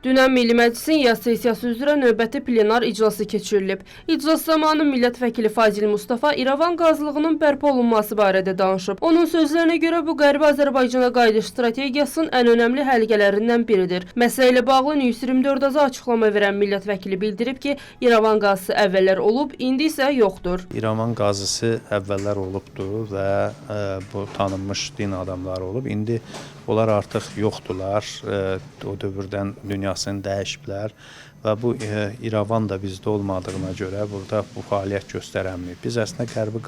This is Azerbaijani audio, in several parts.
Dünən Milli Məclisin yaz sessiyası üzrə növbəti plenar iclası keçirilib. İclas zamanı millət vəkili Fazil Mustafa İrəvan qazılığının bərpa olunması barədə danışıb. Onun sözlərinə görə bu Qərbi Azərbaycana qayıdış strategiyasının ən önəmli həlqələrindən biridir. Məsələ ilə bağlı News 24-a açıqlama verən millət vəkili bildirib ki, İrəvan qazısı əvvəllər olub, indi isə yoxdur. İrəvan qazısı əvvəllər olubdur və bu tanınmış din adamları olub. İndi onlar artıq yoxdular. O dövrdən dünyasını dəyişiblər və bu İrəvan da bizdə olmadığına görə burada bu fəaliyyət göstərənməyib. Biz əslində Qərbi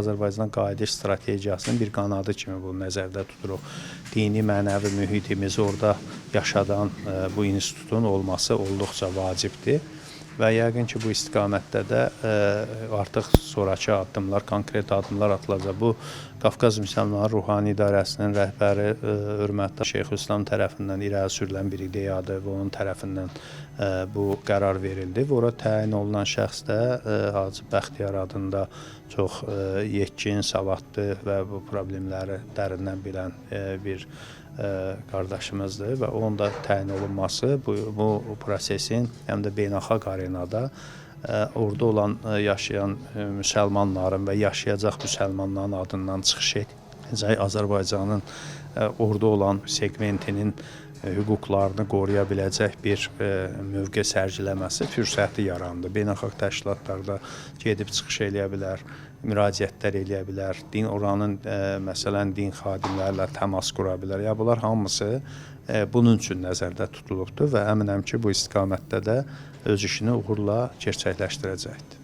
Azərbaycana qayıdış strategiyasının bir qanadı kimi bunu nəzərdə tuturuq. Dini, mənəvi mühitimizi orada yaşadan bu institutun olması olduqca vacibdir. Və yəqin ki, bu istiqamətdə də artıq sonrakı addımlar, konkret addımlar atılacaq. Bu, Qafqaz Müsəlmanları Ruhani İdarəsinin rəhbəri hörmətli Şeyxülislam tərəfindən irəli sürülən bir ideyadır və onun tərəfindən bu qərar verildi. Və ora təyin olunan şəxs də Hacı Bəxtiyar adında çox yetkin, savadlı və bu problemləri dərindən bilən bir qardaşımızdır və onun da təyin olunması bu prosesin həm də beynəlxalq arenada orada olan yaşayan müsəlmanların və yaşayacaq müsəlmanların adından çıxış edəcək Azərbaycanın orada olan segmentinin hüquqlarını qoruya biləcək bir mövqe sərgiləməsi fürsəti yarandı. Beynəlxalq təşkilatlarda gedib çıxış eləyə bilər, müraciətlər eləyə bilər, oranın məsələn din xadimlərlə təmas qura bilər. Ya bunlar hamısı bunun üçün nəzərdə tutulubdur və əminəm ki, bu istiqamətdə də öz işini uğurla gerçəkləşdirəcəkdir.